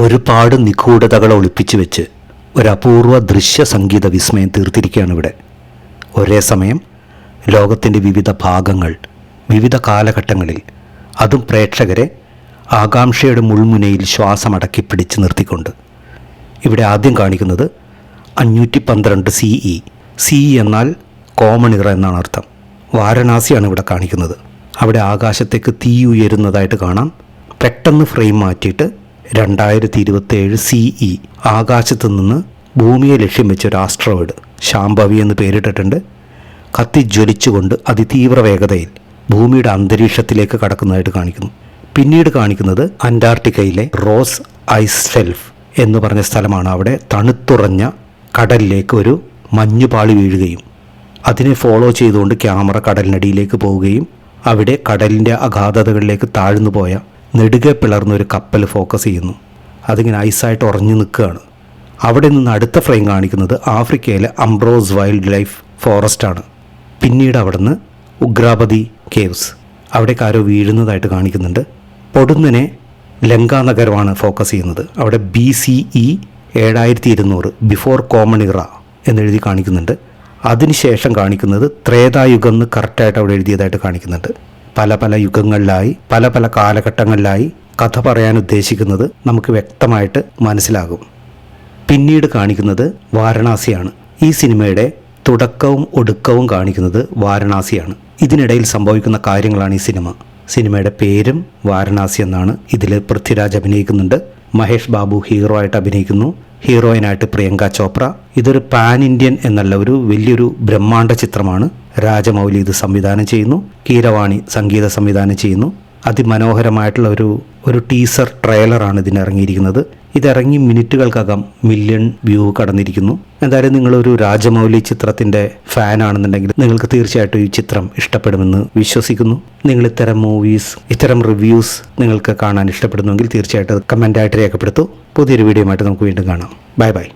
ഒരുപാട് നിഗൂഢതകൾ ഒളിപ്പിച്ചു വെച്ച് ഒരു അപൂർവ ദൃശ്യ സംഗീത വിസ്മയം തീർത്തിരിക്കുകയാണ് ഇവിടെ. ഒരേ സമയം ലോകത്തിൻ്റെ വിവിധ ഭാഗങ്ങൾ, വിവിധ കാലഘട്ടങ്ങളിൽ, അതും പ്രേക്ഷകരെ ആകാംക്ഷയുടെ മുൾമുനയിൽ ശ്വാസമടക്കി പിടിച്ചു നിർത്തിക്കൊണ്ട്. ഇവിടെ ആദ്യം കാണിക്കുന്നത് 512 CE. CE എന്നാൽ കോമൺ ഇറ എന്നാണ് അർത്ഥം. വാരണാസിയാണ് ഇവിടെ കാണിക്കുന്നത്. അവിടെ ആകാശത്തേക്ക് തീ ഉയരുന്നതായിട്ട് കാണാം. പെട്ടെന്ന് ഫ്രെയിം മാറ്റിയിട്ട് 2027 CE ആകാശത്തു നിന്ന് ഭൂമിയെ ലക്ഷ്യം വെച്ച ഒരു ആസ്ട്രോയിഡ് ശാംഭവി എന്ന് പേരിട്ടിട്ടുണ്ട്. കത്തിജ്വലിച്ചുകൊണ്ട് അതിതീവ്ര വേഗതയിൽ ഭൂമിയുടെ അന്തരീക്ഷത്തിലേക്ക് കടക്കുന്നതായിട്ട് കാണിക്കുന്നു. പിന്നീട് കാണിക്കുന്നത് അന്റാർട്ടിക്കയിലെ റോസ് ഐസ് ഷെൽഫ് എന്ന് പറഞ്ഞ സ്ഥലമാണ്. അവിടെ തണുത്തുറഞ്ഞ കടലിലേക്ക് ഒരു മഞ്ഞുപാളി വീഴുകയും അതിനെ ഫോളോ ചെയ്തുകൊണ്ട് ക്യാമറ കടലിനടിയിലേക്ക് പോവുകയും അവിടെ കടലിൻ്റെ അഗാധതകളിലേക്ക് താഴ്ന്നു പോയ നെടുകെ പിളർന്നൊരു കപ്പൽ ഫോക്കസ് ചെയ്യുന്നു. അതിങ്ങനെ ഐസായിട്ട് ഉറഞ്ഞു നിൽക്കുകയാണ്. അവിടെ നിന്ന് അടുത്ത ഫ്രെയിം കാണിക്കുന്നത് ആഫ്രിക്കയിലെ അംബ്രോസ് വൈൽഡ് ലൈഫ് ഫോറസ്റ്റാണ്. പിന്നീട് അവിടുന്ന് ഉഗ്രാപതി കേവ്സ്, അവിടേക്ക് ആരോ വീഴുന്നതായിട്ട് കാണിക്കുന്നുണ്ട്. പൊടുന്നനെ ലങ്കാ നഗരമാണ് ഫോക്കസ് ചെയ്യുന്നത്. അവിടെ BCE 7200 ബിഫോർ കോമൺ ഇറ എന്നെഴുതി കാണിക്കുന്നുണ്ട്. അതിനുശേഷം കാണിക്കുന്നത് ത്രേതായുഗം എന്ന് കറക്റ്റായിട്ട് അവിടെ എഴുതിയതായിട്ട് കാണിക്കുന്നുണ്ട്. പല പല യുഗങ്ങളിലായി, പല പല കാലഘട്ടങ്ങളിലായി കഥ പറയാൻ ഉദ്ദേശിക്കുന്നത് നമുക്ക് വ്യക്തമായിട്ട് മനസ്സിലാകും. പിന്നീട് കാണിക്കുന്നത് വാരണാസിയാണ്. ഈ സിനിമയുടെ തുടക്കവും ഒടുക്കവും കാണിക്കുന്നത് വാരണാസിയാണ്. ഇതിനിടയിൽ സംഭവിക്കുന്ന കാര്യങ്ങളാണ് ഈ സിനിമ. സിനിമയുടെ പേരും വാരണാസി എന്നാണ്. ഇതിൽ പൃഥ്വിരാജ് അഭിനയിക്കുന്നുണ്ട്. മഹേഷ് ബാബു ഹീറോ ആയിട്ട് അഭിനയിക്കുന്നു. ഹീറോയിനായിട്ട് പ്രിയങ്ക ചോപ്ര. ഇതൊരു പാൻ ഇന്ത്യൻ എന്നല്ല, ഒരു വലിയൊരു ബ്രഹ്മാണ്ഡ ചിത്രമാണ്. രാജമൗലി ഇത് സംവിധാനം ചെയ്യുന്നു. കീരവാണി സംഗീത സംവിധാനം ചെയ്യുന്നു. അതിമനോഹരമായിട്ടുള്ള ഒരു ടീസർ ട്രെയിലറാണ് ഇതിന് ഇറങ്ങിയിരിക്കുന്നത്. ഇതിറങ്ങി മിനിറ്റുകൾക്കകം 1 മില്യൺ വ്യൂ കടന്നിരിക്കുന്നു. എന്തായാലും നിങ്ങളൊരു രാജമൗലി ചിത്രത്തിൻ്റെ ഫാനാണെന്നുണ്ടെങ്കിൽ നിങ്ങൾക്ക് തീർച്ചയായിട്ടും ഈ ചിത്രം ഇഷ്ടപ്പെടുമെന്ന് വിശ്വസിക്കുന്നു. നിങ്ങൾ ഇത്തരം മൂവീസ്, ഇത്തരം റിവ്യൂസ് നിങ്ങൾക്ക് കാണാൻ ഇഷ്ടപ്പെടുന്നുവെങ്കിൽ തീർച്ചയായിട്ടും കമൻ്റായിട്ട് രേഖപ്പെടുത്തൂ. പുതിയൊരു വീഡിയോയുമായിട്ട് നമുക്ക് വീണ്ടും കാണാം. Bye bye.